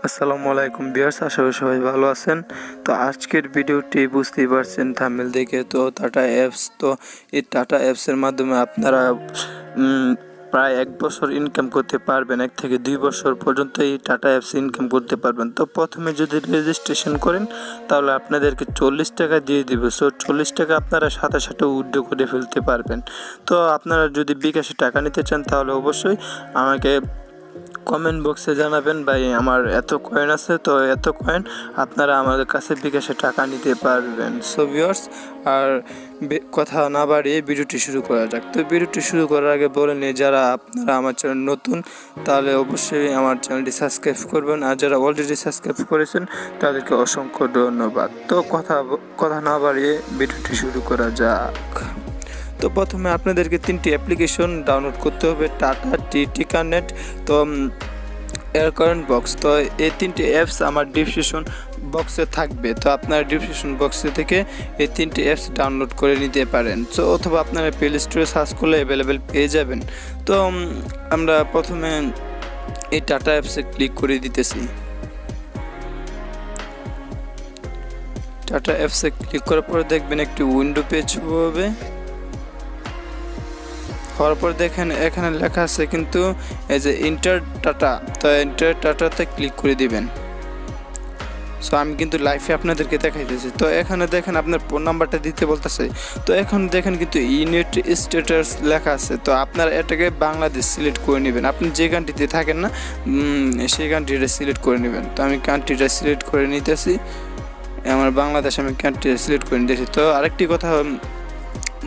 আসসালামু আলাইকুম ভিউয়ার্স, আশা করি সবাই ভালো আছেন। তো আজকের ভিডিওটি বুঝতেই পারছেন থাম্বনেল দেখে, তো টাটা অ্যাপস। তো এই টাটা অ্যাপসের মাধ্যমে আপনারা প্রায় 1 বছর ইনকাম করতে পারবেন, 1 থেকে 2 বছর পর্যন্ত এই টাটা অ্যাপস ইনকাম করতে পারবেন। তো প্রথমে যদি রেজিস্ট্রেশন করেন তাহলে আপনাদেরকে 40 টাকা দিয়ে দিবে। সো 40 টাকা আপনারা সাথে সাথে উইথড্র করে ফেলতে পারবেন। তো আপনারা যদি বিকাশে টাকা নিতে চান তাহলে অবশ্যই আমাকে কমেন্ট বক্সে জানাবেন, ভাই আমার এত কয়েন আছে, তো এত কয়েন আপনারা আমাদের কাছে বিকাশে টাকা নিতে পারবেন। সো ভিউয়ার্স, আর কথা না বাড়িয়ে ভিডিওটি শুরু করা যাক। তো ভিডিওটি শুরু করার আগে বলে নিই, যারা আপনারা আমার চ্যানেল নতুন তাহলে অবশ্যই আমার চ্যানেলটি সাবস্ক্রাইব করবেন, আর যারা অলরেডি সাবস্ক্রাইব করেছেন তাদেরকে অসংখ্য ধন্যবাদ। তো কথা না বাড়িয়ে ভিডিওটি শুরু করা যাক। তো প্রথমে আপনাদেরকে 3টি অ্যাপ্লিকেশন ডাউনলোড করতে হবে, টাটা, টিকানেট, তো এয়ারকন বক্স। তো এই 3টি অ্যাপস আমার ডিসক্রিপশন বক্সে থাকবে। তো আপনারা ডিসক্রিপশন বক্সে থেকে এই 3টি অ্যাপস ডাউনলোড করে নিতে পারেন। সো অথবা আপনারা প্লে স্টোরে সার্চ করলে অ্যাভেলেবেল পেয়ে যাবেন। তো আমরা প্রথমে এই টাটা অ্যাপসে ক্লিক করে দিতেছি। টাটা অ্যাপসে ক্লিক করার পরে দেখবেন একটি উইন্ডো পেজ হবে। হওয়ার পর দেখেন এখানে লেখা আছে কিন্তু এই যে ইন্টার টাটা, তো ইন্টার টাটাতে ক্লিক করে দিবেন। সো আমি কিন্তু লাইভে আপনাদেরকে দেখাইতেছি। তো এখানে দেখেন আপনার ফোন নাম্বারটা দিতে বলতেছে। তো এখন দেখেন কিন্তু ইউনিট স্ট্যাটাস লেখা আছে। তো আপনারা এটাকে বাংলাদেশ সিলেক্ট করে নেবেন। আপনি যে কান্ট্রিতে থাকেন না সেই কান্ট্রিটা সিলেক্ট করে নেবেন। তো আমি কান্ট্রিটা সিলেক্ট করে নিতেছি, আমার বাংলাদেশ আমি কান্ট্রিটা সিলেক্ট করে নিতেছি। তো আরেকটি কথা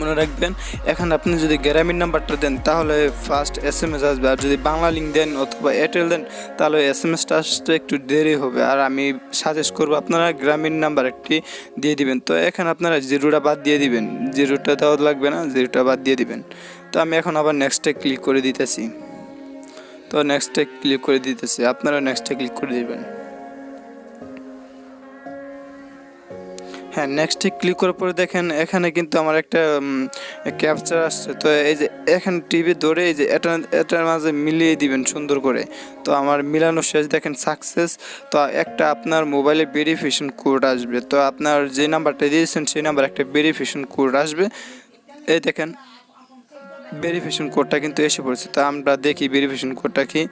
মনে রাখবেন, এখন আপনি যদি গ্রামীণ নাম্বারটা দেন তাহলে ফার্স্ট SMS আসবে, আর যদি বাংলা লিঙ্ক দেন অথবা এয়ারটেল দেন তাহলে SMSটা আসতে একটু দেরি হবে। আর আমি সাজেস্ট করবো আপনারা গ্রামীণ নাম্বার একটি দিয়ে দিবেন। তো এখানে আপনারা জিরোটা বাদ দিয়ে দিবেন, জিরোটা দেওয়া লাগবে না, জিরোটা বাদ দিয়ে দিবেন। তো আমি এখন আবার নেক্সটে ক্লিক করে দিতেছি। তো নেক্সটে ক্লিক করে দিতেছি, আপনারা নেক্সটে ক্লিক করে দিবেন। হ্যাঁ, নেক্সটে ক্লিক করার পরে দেখেন এখানে কিন্তু আমার একটা ক্যাপচার আসছে। তো এই যে এখানে টিভি ধরে এই যে এটার মাঝে মিলিয়ে দিবেন সুন্দর করে। তো আমার মিলানো শেষ, দেখেন সাকসেস। তো একটা আপনার মোবাইলে ভেরিফিকেশন কোড আসবে। তো আপনার যে নাম্বারটা দিয়েছেন সেই নাম্বার একটা ভেরিফিকেশন কোড আসবে। এই দেখেন ভেরিফিকেশন কোডটা কিন্তু এসে পড়েছে। তো আমরা দেখি ভেরিফিকেশন কোডটা কি,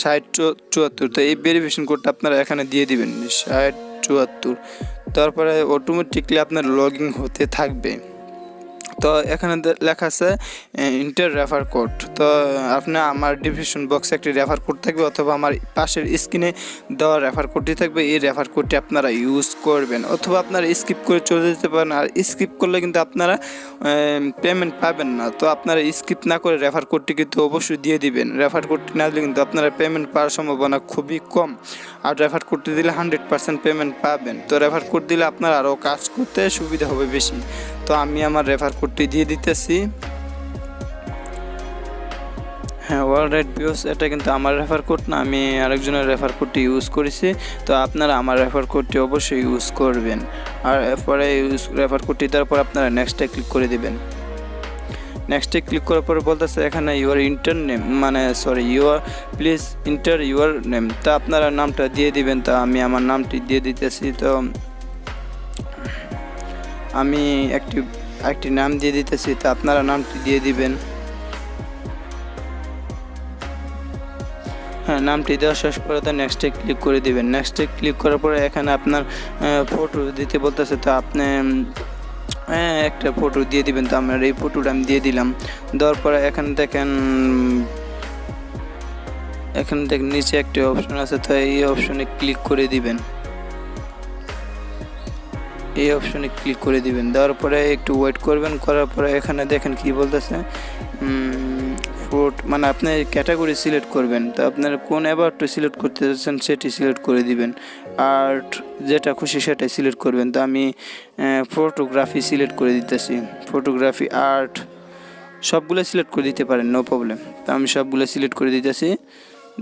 6074। তো এই ভেরিফিকেশন কোডটা আপনারা এখানে দিয়ে দিবেন, 6074। তারপরে অটোমেটিকলি আপনার লগ ইন হতে থাকবে। তো এখানে লেখা আছে ইন্টার রেফার কোড। তো আপনি আমার ডিসক্রিপশন বক্সে একটি রেফার কোড থাকবে অথবা আমার পাশের স্ক্রিনে দেওয়া রেফার কোডটি থাকবে। এই রেফার কোডটি আপনারা ইউজ করবেন, অথবা আপনারা স্কিপ করে চলে যেতে পারেন। আর স্কিপ করলে কিন্তু আপনারা পেমেন্ট পাবেন না। তো আপনারা স্কিপ না করে রেফার কোডটি কিন্তু অবশ্যই দিয়ে দিবেন। রেফার কোডটি না দিলে কিন্তু আপনারা পেমেন্ট পাওয়ার সম্ভাবনা খুবই কম। আর রেফার কোডটি দিলে 100% পেমেন্ট পাবেন। তো রেফার কোড দিলে আপনার আরও কাজ করতে সুবিধা হবে বেশি। তো আমি আমার রেফার কোডটি দিয়ে দিতেছি। হ্যাঁ, অলরাইট ভিউয়ার্স, এটা কিন্তু আমার রেফার কোড না, আমি আরেকজনের রেফার কোডটি ইউজ করেছি। তো আপনারা আমার রেফার কোডটি অবশ্যই ইউজ করবেন। আর এরপরে রেফার কোডটি দেওয়ার পর আপনারা নেক্সটে ক্লিক করে দিবেন। নেক্সটে ক্লিক করার পরে বলতেছে এখানে your inter name, please inter your name. তা আপনারা নামটা দিয়ে দিবেন। তা আমি আমার নামটি দিয়ে দিতেছি। তো আমি একটি নাম দিয়ে দিতেছি। তো আপনারা নামটি দিয়ে দিবেন। হ্যাঁ, নামটি দেওয়া শেষ পরে তো নেক্সটে ক্লিক করে দিবেন। নেক্সটে ক্লিক করার পরে এখানে আপনার ফটো দিতে বলতেছে। তো আপনি একটা ফটো দিয়ে দিবেন। তো আমার এই ফটোটা আমি দিয়ে দিলাম। দেওয়ার পরে এখানে দেখেন নিচে একটি অপশন আছে। তো এই অপশনে ক্লিক করে দিবেন। এই অপশনে ক্লিক করে দিবেন। দেওয়ার পরে একটু ওয়েট করবেন। করার পরে এখানে দেখেন কি বলতেছে, ফ্রুট, মানে আপনি ক্যাটাগরি সিলেক্ট করবেন। তো আপনার কোন অ্যাবাউটটা সিলেক্ট করতে চাচ্ছেন সেটি সিলেক্ট করে দিবেন। আর্ট যেটা খুশি সেটাই সিলেক্ট করবেন। তো আমি ফটোগ্রাফি সিলেক্ট করে দিতেছি। ফটোগ্রাফি, আর্ট সবগুলো সিলেক্ট করে দিতে পারেন, নো প্রবলেম। তো আমি সবগুলো সিলেক্ট করে দিতেছি।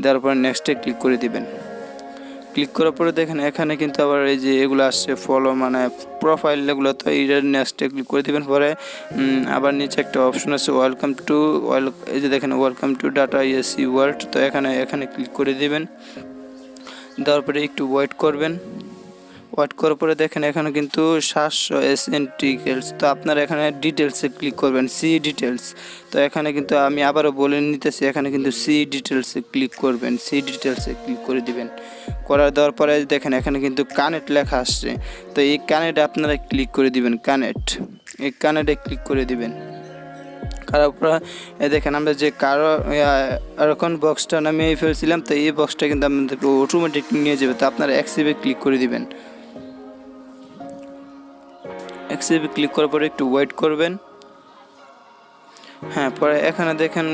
দেওয়ার পর নেক্সটে ক্লিক করে দিবেন। ক্লিক করার পরে দেখেন এখানে কিন্তু আবার এই যে এগুলো আসছে ফলো, মানে প্রোফাইল এগুলো। তো এইটার নেক্সটে ক্লিক করে দেবেন। পরে আবার নিচে একটা অপশন আছে এই যে দেখেন welcome to data EAC world. তো এখানে ক্লিক করে দিবেন। দেওয়ার পরে একটু ওয়েট করবেন। ওয়েট করার পরে দেখেন এখানে কিন্তু 700 এসএনটিকেলস। তো আপনারা এখানে ডিটেলসে ক্লিক করবেন, সি ডিটেলস। তো এখানে কিন্তু আমি আবারও বলে নিতেছি, এখানে কিন্তু সি ডিটেলসে ক্লিক করবেন, সি ডিটেলসে ক্লিক করে দিবেন। দেওয়ার পরে দেখেন এখানে কিন্তু কানেক্ট লেখা আসছে। তো এই কানেক্টে আপনারা ক্লিক করে দিবেন, কানেক্ট, এই কানেক্টে ক্লিক করে দিবেন। কারণ দেখেন আমরা যে এখন বক্সটা নামিয়ে ফেলছিলাম, তো এই বক্সটা কিন্তু আপনাদেরকে অটোমেটিক নিয়ে যাবে। তো আপনারা অ্যাক্সেপ্টে ক্লিক করে দিবেন। অ্যাক্সেপ্টে ক্লিক করার পরে একটু ওয়েট করবেন। হ্যাঁ, পরে এখানে দেখেন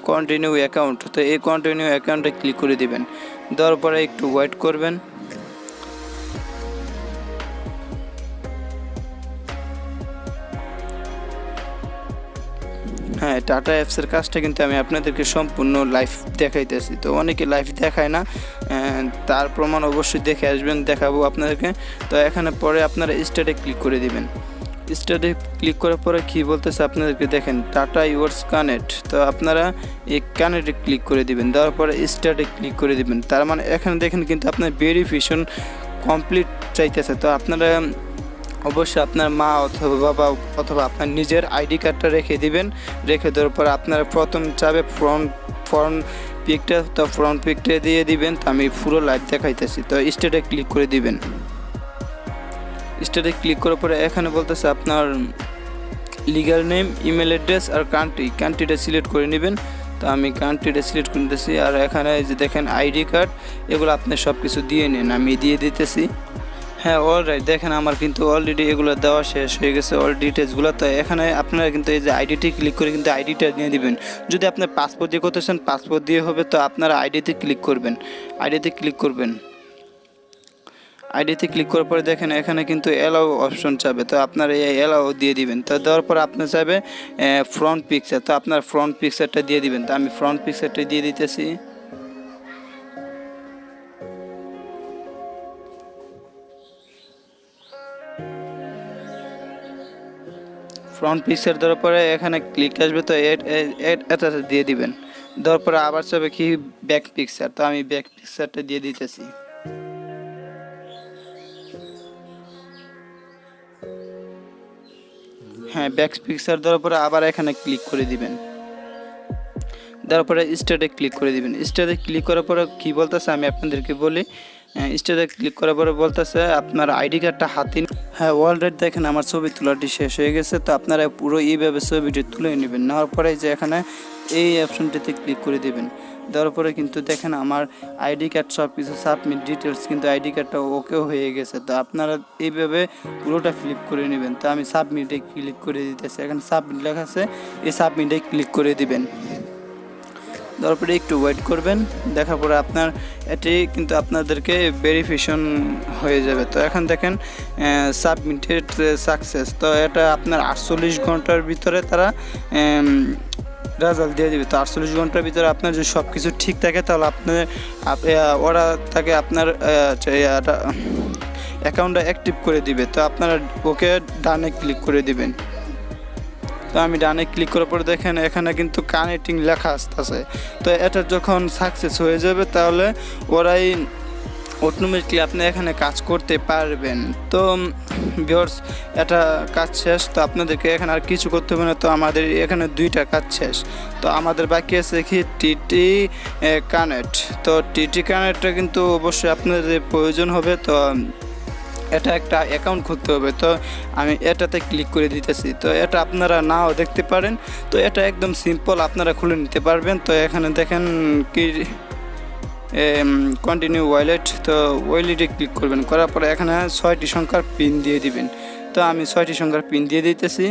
কন্টিনিউ অ্যাকাউন্ট। তো এই কন্টিনিউ অ্যাকাউন্টে ক্লিক করে দিবেন। দেওয়ার পরে একটু ওয়েট করবেন। হ্যাঁ, টাটা অ্যাপসের কাজটা কিন্তু আমি আপনাদেরকে সম্পূর্ণ লাইভ দেখাইতেছি। তো অনেকে লাইভ দেখায় না, তার প্রমাণ অবশ্যই দেখে আসবেন, দেখাবো আপনাদেরকে। তো এখানে পরে আপনারা স্টার্টে ক্লিক করে দিবেন। স্টার্টে ক্লিক করার পরে কী বলতেছে আপনাদেরকে দেখেন, টাটা ইউর্স কানেক্ট। তো আপনারা এই কানেক্টে ক্লিক করে দিবেন। দেওয়ার পরে স্টার্টে ক্লিক করে দিবেন। তার মানে এখানে দেখেন কিন্তু আপনার ভেরিফিকেশন কমপ্লিট চাইতেছে। তো আপনারা অবশ্যই আপনার মা অথবা বাবা অথবা আপনার নিজের আইডি কার্ডটা রেখে দিবেন। রেখে দেওয়ার পর আপনারা প্রথম চাবে ফ্রন্ট পিকটা, তো ফ্রন্ট পিকটা দিয়ে দিবেন। তো আমি পুরো লাইভ দেখাইতেছি। তো স্টার্টে ক্লিক করে দিবেন। স্টার্টে ক্লিক করার পরে এখানে বলতেছে আপনার লিগ্যাল নেম, ইমেল অ্যাড্রেস আর কান্ট্রিটা সিলেক্ট করে নেবেন। তো আমি কান্ট্রিটা সিলেক্ট করে নিতেছি। আর এখানে যে দেখেন আইডি কার্ড, এগুলো আপনি সব কিছু দিয়ে নিন, আমি দিয়ে দিতেছি। হ্যাঁ, অলরাইট, দেখেন আমার কিন্তু অলরেডি এগুলো দেওয়া শেষ হয়ে গেছে, অল ডিটেলসগুলো। তো এখানে আপনারা কিন্তু এই যে আইডিটি ক্লিক করে কিন্তু আইডিটা নিয়ে দিবেন। যদি আপনার পাসপোর্ট দিয়ে করতে চান পাসপোর্ট দিয়ে হবে। তো আপনারা আইডিতে ক্লিক করবেন, আইডিতে ক্লিক করবেন। আইডিতে ক্লিক করার পরে দেখেন এখানে কিন্তু অ্যালাউ অপশন চাবে। তো আপনারা এই অ্যালাউ দিয়ে দিবেন। তো দেওয়ার পর আপনার চাইবে ফ্রন্ট পিকচার। তো আপনার ফ্রন্ট পিকচারটা দিয়ে দিবেন। তো আমি ফ্রন্ট পিকচারটা দিয়ে দিতেছি। ফ্রন্ট পিকচার দেওয়ার পরে এখানে ক্লিক আসবে। তো এটা দিয়ে দিবেন। দেওয়ার পরে আবার চাবে কি ব্যাক পিকচার। তো আমি ব্যাক পিকচারটা দিয়ে দিতেছি। হ্যাঁ, ব্যাক পিকচার দেওয়ার পরে আবার এখানে ক্লিক করে দিবেন। দেওয়ার পরে স্টার্টে ক্লিক করে দিবেন। স্টার্টে ক্লিক করার পরে কী বলতেছে আমি আপনাদেরকে বলি। স্টার্টে ক্লিক করার পরে বলতেছে আপনার আইডি কার্ডটা হাতে। হ্যাঁ, অলরেডি দেখেন আমার ছবি তোলাটি শেষ হয়ে গেছে। তো আপনারা পুরো এইভাবে ছবিটি তুলে নেবেন। নেওয়ার পরে যে এখানে এই অপশনটিতে ক্লিক করে দেবেন। দেওয়ার পরে কিন্তু দেখেন আমার আইডি কার্ড সব কিছু সাবমিট ডিটেলস, কিন্তু আইডি কার্ডটা ওকেও হয়ে গেছে। তো আপনারা এইভাবে পুরোটা ফিল করে নেবেন। তো আমি সাবমিটে ক্লিক করে দিতেছি। এখানে সাবমিট লেখা আছে, এই সাবমিটে ক্লিক করে দিবেন। দেওয়ার পরে একটু ওয়েট করবেন। দেখার পরে আপনার এটি কিন্তু আপনাদেরকে ভেরিফিকেশন হয়ে যাবে। তো এখন দেখেন সাবমিটেড সাকসেস। তো এটা আপনার 48 ঘন্টার ভিতরে তারা রেজাল্ট দিয়ে দেবে। তো 48 ঘন্টার ভিতরে আপনার যদি সব কিছু ঠিক থাকে তাহলে আপনার ওরা তাকে আপনার অ্যাকাউন্টটা অ্যাক্টিভ করে দিবে। তো আপনারা ওকে ডানে ক্লিক করে দিবেন। তো আমি ডানে ক্লিক করার পরে দেখেন এখানে কিন্তু কানেক্টিং লেখা আসতেছে। তো এটা যখন সাকসেস হয়ে যাবে তাহলে ওরাই অটোমেটিকলি আপনি এখানে কাজ করতে পারবেন। তো ভিউয়ার্স, এটা কাজ শেষ। তো আপনাদেরকে এখানে আর কিছু করতে হবে না। তো আমাদের এখানে 2টা কাজ শেষ। তো আমাদের বাকি আছে কি টিটি কানেক্ট। তো টিটি কানেক্টটা কিন্তু অবশ্যই আপনাদের প্রয়োজন হবে। তো এটা একটা অ্যাকাউন্ট খুলতে হবে। তো আমি এটাতে ক্লিক করে দিতেছি। তো এটা আপনারা নাও দেখতে পারেন। তো এটা একদম সিম্পল, আপনারা খুলে নিতে পারবেন। তো এখানে দেখেন কি কন্টিনিউ ওয়ালেট। তো ওয়ালেটে ক্লিক করবেন। করার পরে এখানে 6টি সংখ্যার পিন দিয়ে দিবেন। তো আমি 6টি সংখ্যার পিন দিয়ে দিতেছি।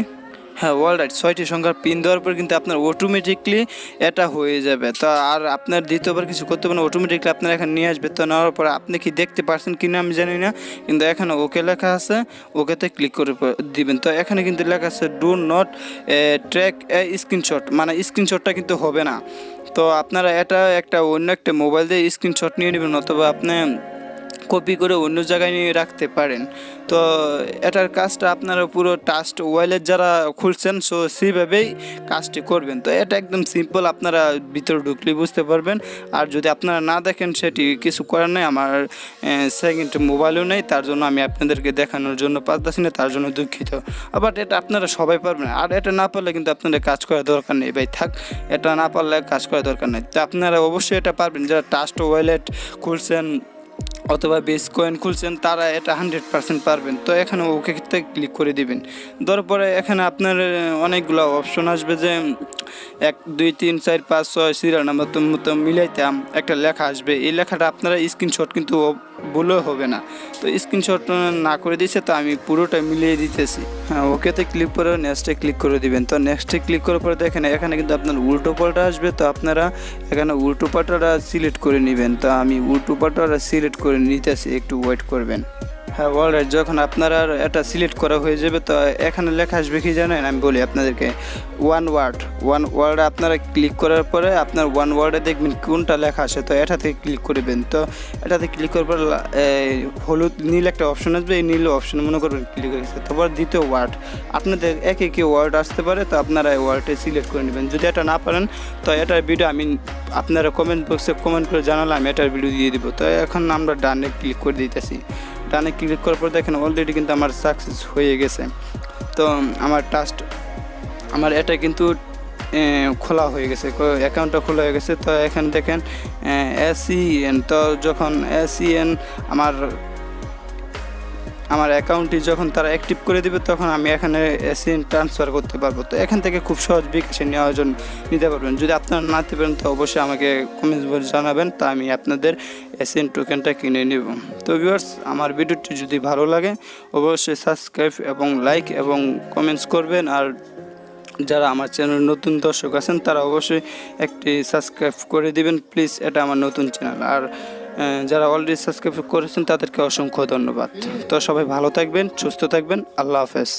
হ্যাঁ, অলরাইট, 6টি সংখ্যার পিন দেওয়ার পর কিন্তু আপনার অটোমেটিকলি এটা হয়ে যাবে। তো আর আপনার দ্বিতীয়বার কিছু করতে হবে না, অটোমেটিকলি আপনার এখানে নিয়ে আসবে। তো নেওয়ার পরে আপনি কি দেখতে পারছেন কিনা আমি জানি না, কিন্তু এখানে ওকে লেখা আছে, ওকেতে ক্লিক করে দিবেন। তো এখানে কিন্তু লেখা আছে ডু নট ট্র্যাক স্ক্রিনশট, মানে স্ক্রিনশটটা কিন্তু হবে না। তো আপনারা এটা অন্য একটা মোবাইল দিয়ে স্ক্রিনশট নিয়ে নেবেন, অথবা আপনি কপি করে অন্য জায়গায় নিয়ে রাখতে পারেন। তো এটার কাজটা আপনারা পুরো ট্রাস্ট ওয়ালেট যারা খুলছেন সো সেইভাবেই কাজটি করবেন। তো এটা একদম সিম্পল, আপনারা ভিতরে ঢুকলে বুঝতে পারবেন। আর যদি আপনারা না দেখেন সেটি কিছু করার নেই, আমার সেকেন্ড মোবাইলও নেই, তার জন্য আমি আপনাদেরকে দেখানোর জন্য পারতেছি না, তার জন্য দুঃখিত। বাট এটা আপনারা সবাই পারবেন, আর এটা না পারলে কিন্তু আপনাদের কাজ করার দরকার নেই ভাই, থাক, এটা না পারলে কাজ করার দরকার নেই। তো আপনারা অবশ্যই এটা পারবেন, যারা ট্রাস্ট ওয়ালেট খুলছেন অথবা বেস কয়েন খুলছেন তারা এটা 100% পারবেন। তো এখানে ওকে ক্লিক করে দিবেন। দেওয়ার পরে এখানে আপনার অনেকগুলো অপশন আসবে, যে 1 2 3 4 5 6 সিরিয়াল নাম্বার মতো মিলাইতাম একটা লেখা আসবে। এই লেখাটা আপনারা স্ক্রিনশট কিন্তু ভুলও হবে না। তো স্ক্রিনশট না করে দিয়েছে, তো আমি পুরোটা মিলিয়ে দিতেছি। হ্যাঁ, ওকেতে ক্লিক করে নেক্সটে ক্লিক করে দিবেন। তো নেক্সটে ক্লিক করার পরে দেখেন এখানে কিন্তু আপনার উল্টো পাল্টা আসবে। তো আপনারা এখানে উল্টো পাল্টাটা সিলেক্ট করে নেবেন। তো আমি উল্টো পাল্টাটা সিলেক্ট করে নিতেছি, একটু ওয়েট করবেন। হ্যাঁ, অলরাইট, যখন আপনারা এটা সিলেক্ট করা হয়ে যাবে তো এখানে লেখা আসবে কি জানেন, আমি বলি আপনাদেরকে, ওয়ান ওয়ার্ড আপনারা ক্লিক করার পরে আপনার ওয়ান ওয়ার্ডে দেখবেন কোনটা লেখা আসে। তো এটাতে ক্লিক করবেন। তো এটাতে ক্লিক করার পর হলুদ নীল একটা অপশন আসবে, এই নীল অপশন মনে করবেন ক্লিক হয়ে গেছে। তারপর দ্বিতীয় ওয়ার্ড, আপনাদের একে ওয়ার্ড আসতে পারে, তো আপনারা এই ওয়ার্ডে সিলেক্ট করে নেবেন। যদি এটা না পারেন তো এটার ভিডিও আমি আপনারা কমেন্ট বক্সে কমেন্ট করে জানালে আমি এটার ভিডিও দিয়ে দিব। তো এখন আমরা ডানে ক্লিক করে দিতেছি। ডানে ক্লিক করার পর দেখেন অলরেডি কিন্তু আমার সাকসেস হয়ে গেছে। তো আমার এটা কিন্তু খোলা হয়ে গেছে, অ্যাকাউন্টটা খোলা হয়ে গেছে। তো এখানে দেখেন SEN, তো যখন SEN আমার অ্যাকাউন্টটি যখন তারা অ্যাক্টিভ করে দেবে তখন আমি এখানে SEN ট্রান্সফার করতে পারবো। তো এখান থেকে খুব সহজ বিকাশে নেওয়ার জন্য নিতে পারবেন। যদি আপনারা না নিতে পারেন তো অবশ্যই আমাকে কমেন্টস বলে জানাবেন, তা আমি আপনাদের SEN টোকেনটা কিনে নেব। তো ভিউয়ার্স, আমার ভিডিওটি যদি ভালো লাগে অবশ্যই সাবস্ক্রাইব এবং লাইক এবং কমেন্টস করবেন। আর যারা আমার চ্যানেল নতুন দর্শক আছেন তারা অবশ্যই একটি সাবস্ক্রাইব করে দিবেন প্লিজ, এটা আমার নতুন চ্যানেল। আর যারা অলরেডি সাবস্ক্রাইব করেছেন তাদেরকে অসংখ্য ধন্যবাদ। তো সবাই ভালো থাকবেন, সুস্থ থাকবেন, আল্লাহ হাফেজ।